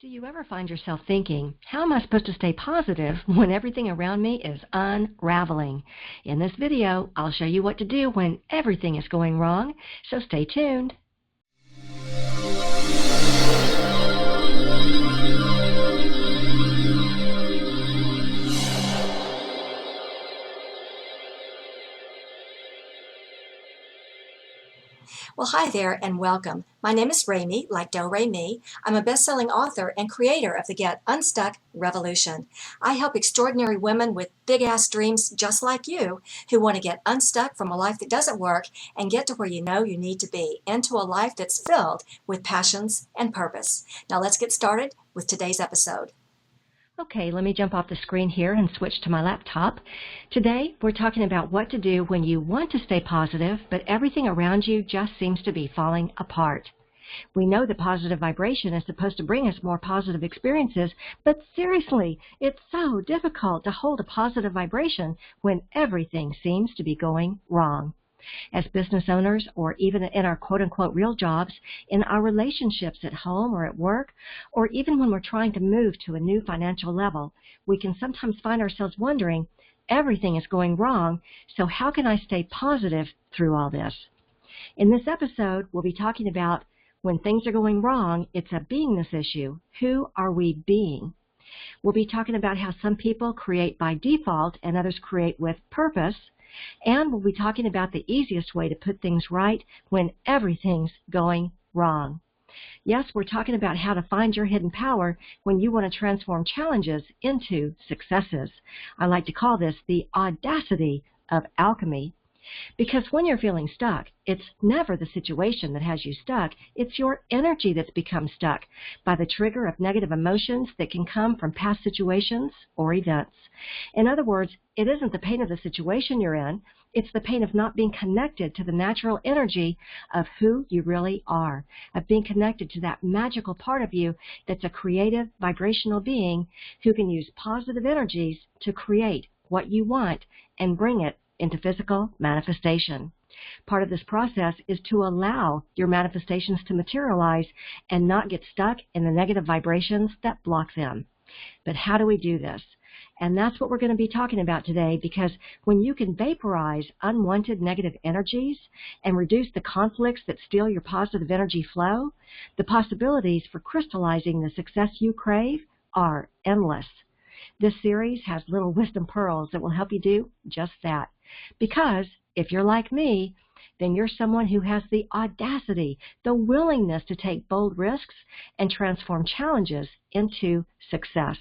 Do you ever find yourself thinking, how am I supposed to stay positive when everything around me is unraveling? In this video, I'll show you what to do when everything is going wrong, so stay tuned. Well, hi there and welcome. My name is Remy, like Do-Re-Mi. I'm a best-selling author and creator of the Get Unstuck Revolution. I help extraordinary women with big-ass dreams just like you who want to get unstuck from a life that doesn't work and get to where you know you need to be, into a life that's filled with passions and purpose. Now let's get started with today's episode. Okay, let me jump off the screen here and switch to my laptop. Today, we're talking about what to do when you want to stay positive, but everything around you just seems to be falling apart. We know that positive vibration is supposed to bring us more positive experiences, but seriously, it's so difficult to hold a positive vibration when everything seems to be going wrong. As business owners, or even in our quote-unquote real jobs, in our relationships at home or at work, or even when we're trying to move to a new financial level, we can sometimes find ourselves wondering, everything is going wrong, so how can I stay positive through all this? In this episode, we'll be talking about when things are going wrong, it's a beingness issue. Who are we being? We'll be talking about how some people create by default and others create with purpose. And we'll be talking about the easiest way to put things right when everything's going wrong. Yes, we're talking about how to find your hidden power when you want to transform challenges into successes. I like to call this the audacity of alchemy. Because when you're feeling stuck, it's never the situation that has you stuck. It's your energy that's become stuck by the trigger of negative emotions that can come from past situations or events. In other words, it isn't the pain of the situation you're in. It's the pain of not being connected to the natural energy of who you really are, of being connected to that magical part of you that's a creative, vibrational being who can use positive energies to create what you want and bring it into physical manifestation. Part of this process is to allow your manifestations to materialize and not get stuck in the negative vibrations that block them. But how do we do this? And that's what we're going to be talking about today, because when you can vaporize unwanted negative energies and reduce the conflicts that steal your positive energy flow, the possibilities for crystallizing the success you crave are endless. This series has little wisdom pearls that will help you do just that. Because if you're like me, then you're someone who has the audacity, the willingness to take bold risks and transform challenges into success.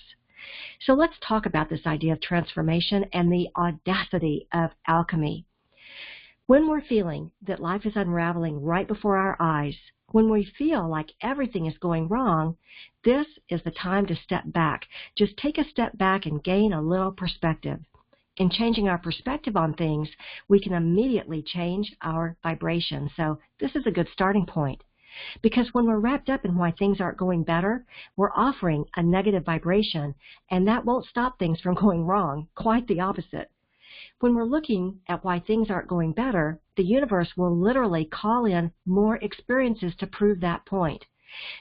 So let's talk about this idea of transformation and the audacity of alchemy. When we're feeling that life is unraveling right before our eyes, when we feel like everything is going wrong, this is the time to step back. Just take a step back and gain a little perspective. In changing our perspective on things, we can immediately change our vibration. So this is a good starting point. Because when we're wrapped up in why things aren't going better, we're offering a negative vibration, and that won't stop things from going wrong. Quite the opposite. When we're looking at why things aren't going better, the universe will literally call in more experiences to prove that point.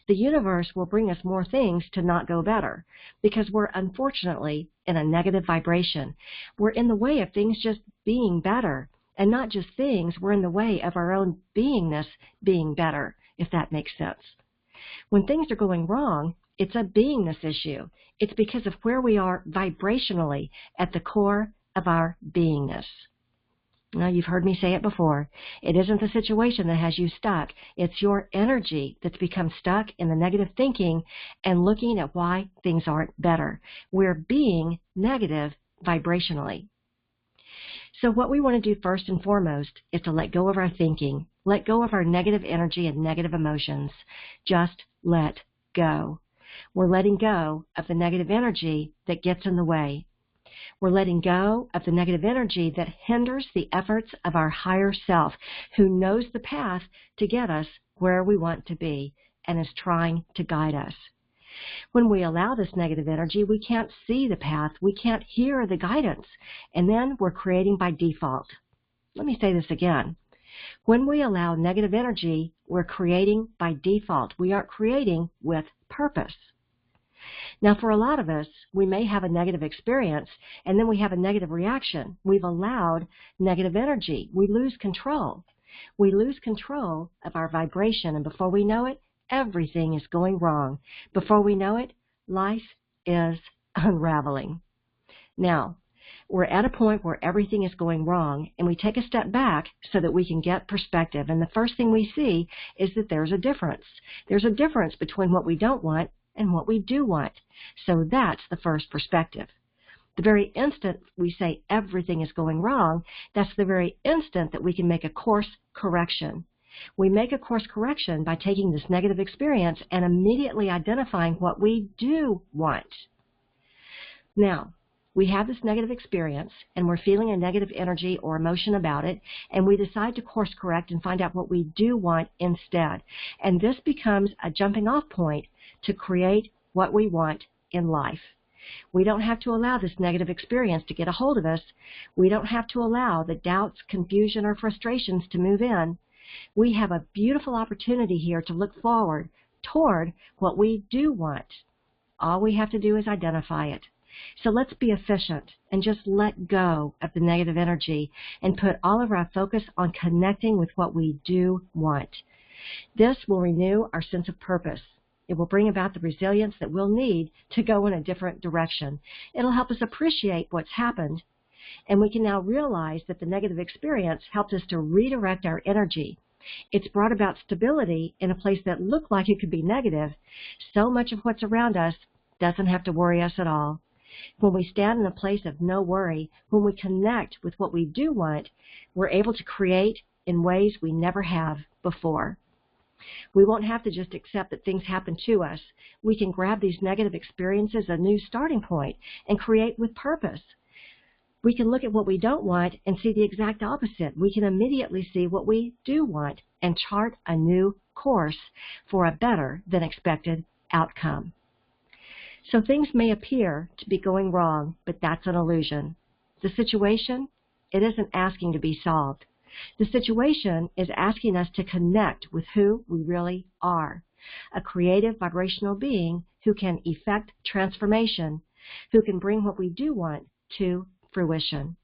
The universe will bring us more things to not go better, because we're unfortunately in a negative vibration. We're in the way of things just being better, and not just things, we're in the way of our own beingness being better, if that makes sense. When things are going wrong, it's a beingness issue. It's because of where we are vibrationally at the core of our beingness. Now, you've heard me say it before. It isn't the situation that has you stuck. It's your energy that's become stuck in the negative thinking and looking at why things aren't better. We're being negative vibrationally. So what we want to do first and foremost is to let go of our thinking, let go of our negative energy and negative emotions. Just let go. We're letting go of the negative energy that gets in the way. We're letting go of the negative energy that hinders the efforts of our higher self, who knows the path to get us where we want to be and is trying to guide us. When we allow this negative energy, we can't see the path, we can't hear the guidance, and then we're creating by default. Let me say this again. When we allow negative energy, we're creating by default. We aren't creating with purpose. Now, for a lot of us, we may have a negative experience, and then we have a negative reaction. We've allowed negative energy. We lose control. We lose control of our vibration, and before we know it, everything is going wrong. Before we know it, life is unraveling. Now, we're at a point where everything is going wrong, and we take a step back so that we can get perspective. And the first thing we see is that there's a difference. There's a difference between what we don't want and what we do want. So that's the first perspective. The very instant we say everything is going wrong, that's the very instant that we can make a course correction. We make a course correction by taking this negative experience and immediately identifying what we do want. Now, we have this negative experience, and we're feeling a negative energy or emotion about it, and we decide to course correct and find out what we do want instead. And this becomes a jumping off point to create what we want in life. We don't have to allow this negative experience to get a hold of us. We don't have to allow the doubts, confusion, or frustrations to move in. We have a beautiful opportunity here to look forward toward what we do want. All we have to do is identify it. So let's be efficient and just let go of the negative energy and put all of our focus on connecting with what we do want. This will renew our sense of purpose. It will bring about the resilience that we'll need to go in a different direction. It'll help us appreciate what's happened, and we can now realize that the negative experience helped us to redirect our energy. It's brought about stability in a place that looked like it could be negative. So much of what's around us doesn't have to worry us at all. When we stand in a place of no worry, when we connect with what we do want, we're able to create in ways we never have before. We won't have to just accept that things happen to us. We can grab these negative experiences as a new starting point and create with purpose. We can look at what we don't want and see the exact opposite. We can immediately see what we do want and chart a new course for a better than expected outcome. So things may appear to be going wrong, but that's an illusion. The situation, it isn't asking to be solved. The situation is asking us to connect with who we really are, a creative vibrational being who can effect transformation, who can bring what we do want to fruition.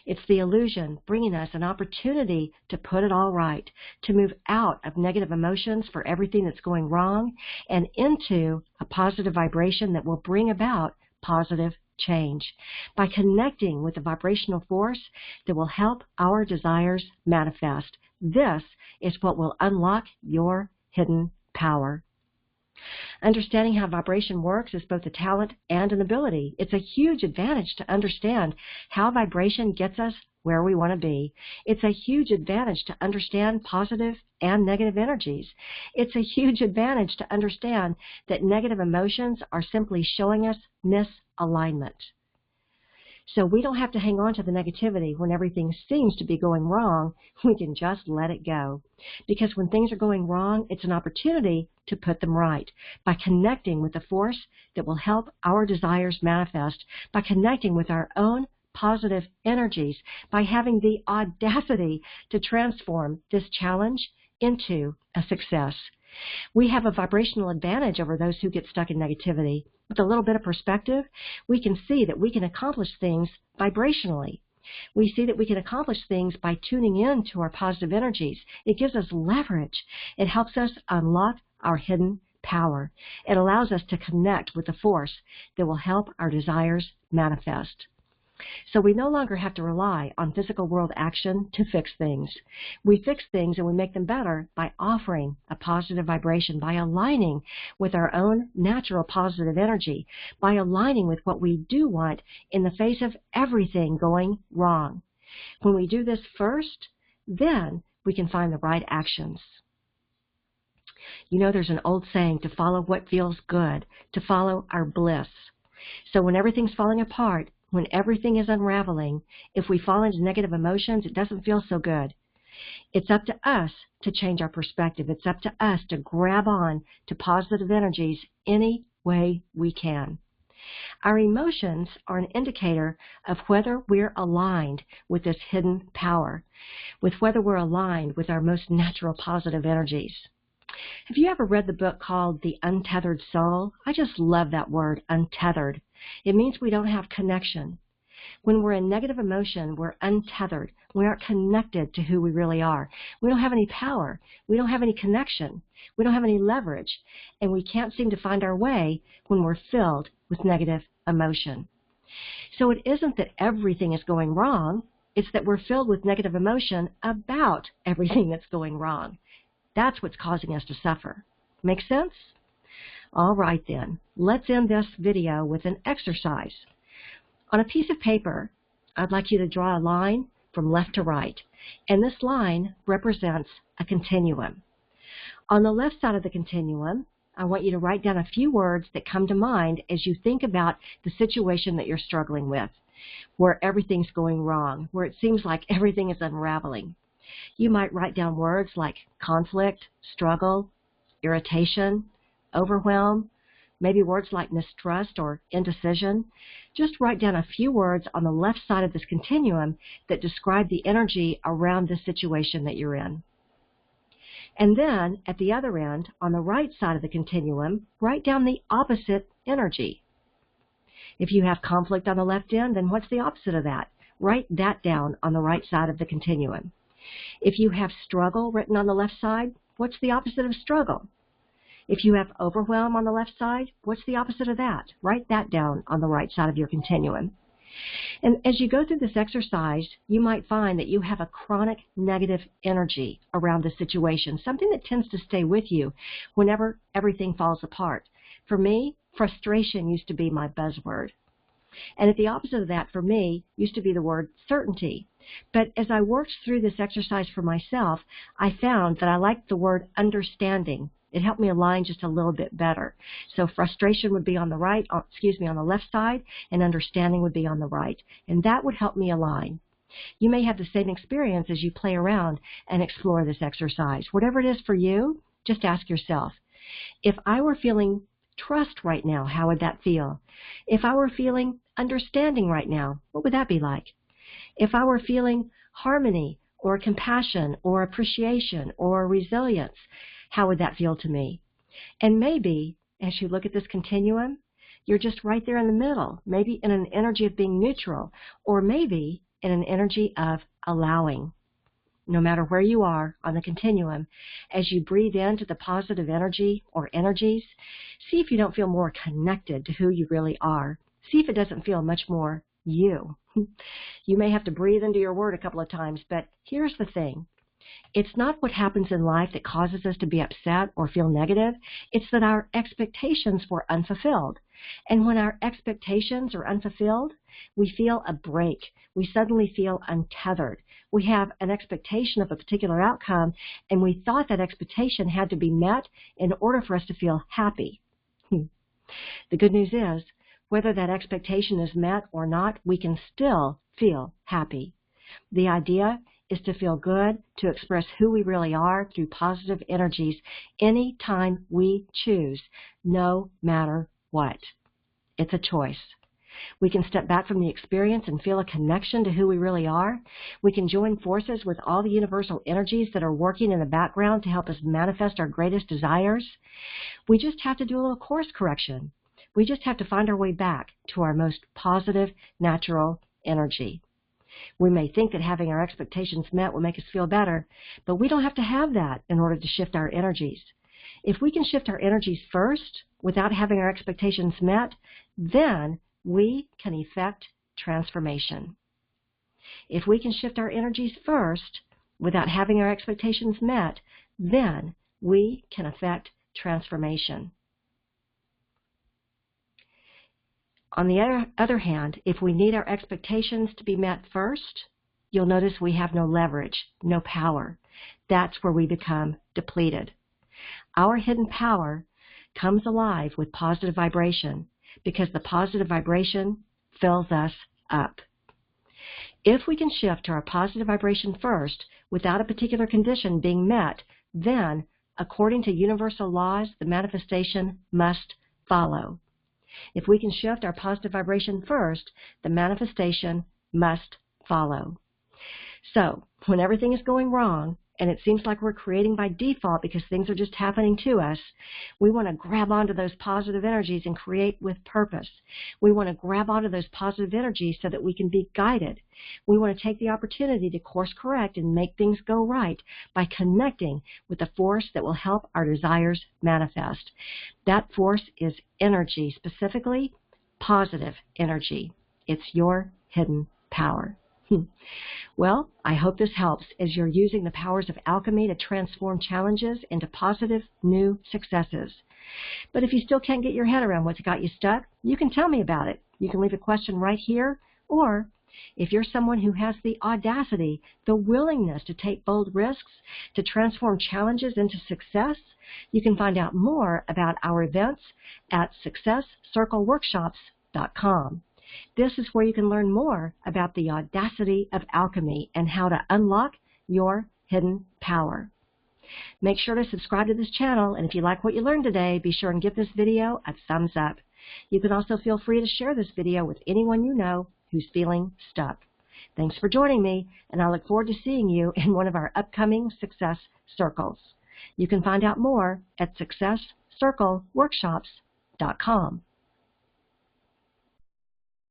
It's the illusion bringing us an opportunity to put it all right, to move out of negative emotions for everything that's going wrong and into a positive vibration that will bring about positive change by connecting with the vibrational force that will help our desires manifest. This is what will unlock your hidden power. Understanding how vibration works is both a talent and an ability. It's a huge advantage to understand how vibration gets us where we want to be. It's a huge advantage to understand positive and negative energies. It's a huge advantage to understand that negative emotions are simply showing us misalignment. So we don't have to hang on to the negativity when everything seems to be going wrong. We can just let it go. Because when things are going wrong, it's an opportunity to put them right by connecting with the force that will help our desires manifest, by connecting with our own positive energies, by having the audacity to transform this challenge into a success. We have a vibrational advantage over those who get stuck in negativity. With a little bit of perspective, we can see that we can accomplish things vibrationally. We see that we can accomplish things by tuning in to our positive energies. It gives us leverage. It helps us unlock our hidden power. It allows us to connect with the force that will help our desires manifest. So we no longer have to rely on physical world action to fix things. We fix things and we make them better by offering a positive vibration, by aligning with our own natural positive energy, by aligning with what we do want in the face of everything going wrong. When we do this first, then we can find the right actions. You know, there's an old saying, to follow what feels good, to follow our bliss. So when everything's falling apart, when everything is unraveling, if we fall into negative emotions, it doesn't feel so good. It's up to us to change our perspective. It's up to us to grab on to positive energies any way we can. Our emotions are an indicator of whether we're aligned with this hidden power, with whether we're aligned with our most natural positive energies. Have you ever read the book called The Untethered Soul? I just love that word, untethered. It means we don't have connection. When we're in negative emotion, we're untethered. We aren't connected to who we really are. We don't have any power. We don't have any connection. We don't have any leverage. And we can't seem to find our way when we're filled with negative emotion. So it isn't that everything is going wrong. It's that we're filled with negative emotion about everything that's going wrong. That's what's causing us to suffer. Make sense? All right then, let's end this video with an exercise. On a piece of paper, I'd like you to draw a line from left to right, and this line represents a continuum. On the left side of the continuum, I want you to write down a few words that come to mind as you think about the situation that you're struggling with, where everything's going wrong, where it seems like everything is unraveling. You might write down words like conflict, struggle, irritation, overwhelm, maybe words like mistrust or indecision. Just write down a few words on the left side of this continuum that describe the energy around the situation that you're in. And then, at the other end, on the right side of the continuum, write down the opposite energy. If you have conflict on the left end, then what's the opposite of that? Write that down on the right side of the continuum. If you have struggle written on the left side, what's the opposite of struggle? If you have overwhelm on the left side, what's the opposite of that? Write that down on the right side of your continuum. And as you go through this exercise, you might find that you have a chronic negative energy around the situation, something that tends to stay with you whenever everything falls apart. For me, frustration used to be my buzzword. And at the opposite of that, for me, used to be the word certainty. But as I worked through this exercise for myself, I found that I liked the word understanding. It helped me align just a little bit better. So frustration would be on the on the left side, and understanding would be on the right. And that would help me align. You may have the same experience as you play around and explore this exercise. Whatever it is for you, just ask yourself, if I were feeling trust right now, how would that feel? If I were feeling understanding right now, what would that be like? If I were feeling harmony or compassion or appreciation or resilience, how would that feel to me? And maybe, as you look at this continuum, you're just right there in the middle, maybe in an energy of being neutral, or maybe in an energy of allowing. No matter where you are on the continuum, as you breathe into the positive energy or energies, see if you don't feel more connected to who you really are. See if it doesn't feel much more you. You may have to breathe into your word a couple of times, but here's the thing. It's not what happens in life that causes us to be upset or feel negative. It's that our expectations were unfulfilled. And when our expectations are unfulfilled, we feel a break. We suddenly feel untethered. We have an expectation of a particular outcome, and we thought that expectation had to be met in order for us to feel happy. The good news is, whether that expectation is met or not, we can still feel happy. The idea is to feel good, to express who we really are through positive energies anytime we choose, no matter what. It's a choice. We can step back from the experience and feel a connection to who we really are. We can join forces with all the universal energies that are working in the background to help us manifest our greatest desires. We just have to do a little course correction. We just have to find our way back to our most positive, natural energy. We may think that having our expectations met will make us feel better, but we don't have to have that in order to shift our energies. If we can shift our energies first without having our expectations met, then we can effect transformation. If we can shift our energies first without having our expectations met, then we can effect transformation. On the other hand, if we need our expectations to be met first, you'll notice we have no leverage, no power. That's where we become depleted. Our hidden power comes alive with positive vibration because the positive vibration fills us up. If we can shift to our positive vibration first without a particular condition being met, then, according to universal laws, the manifestation must follow. If we can shift our positive vibration first, the manifestation must follow. So, when everything is going wrong and it seems like we're creating by default because things are just happening to us. We want to grab onto those positive energies and create with purpose. We want to grab onto those positive energies so that we can be guided. We want to take the opportunity to course correct and make things go right by connecting with the force that will help our desires manifest. That force is energy, specifically positive energy. It's your hidden power. Well, I hope this helps as you're using the powers of alchemy to transform challenges into positive new successes. But if you still can't get your head around what's got you stuck, you can tell me about it. You can leave a question right here, or if you're someone who has the audacity, the willingness to take bold risks, to transform challenges into success, you can find out more about our events at successcircleworkshops.com. This is where you can learn more about the audacity of alchemy and how to unlock your hidden power. Make sure to subscribe to this channel, and if you like what you learned today, be sure and give this video a thumbs up. You can also feel free to share this video with anyone you know who's feeling stuck. Thanks for joining me, and I look forward to seeing you in one of our upcoming Success Circles. You can find out more at successcircleworkshops.com.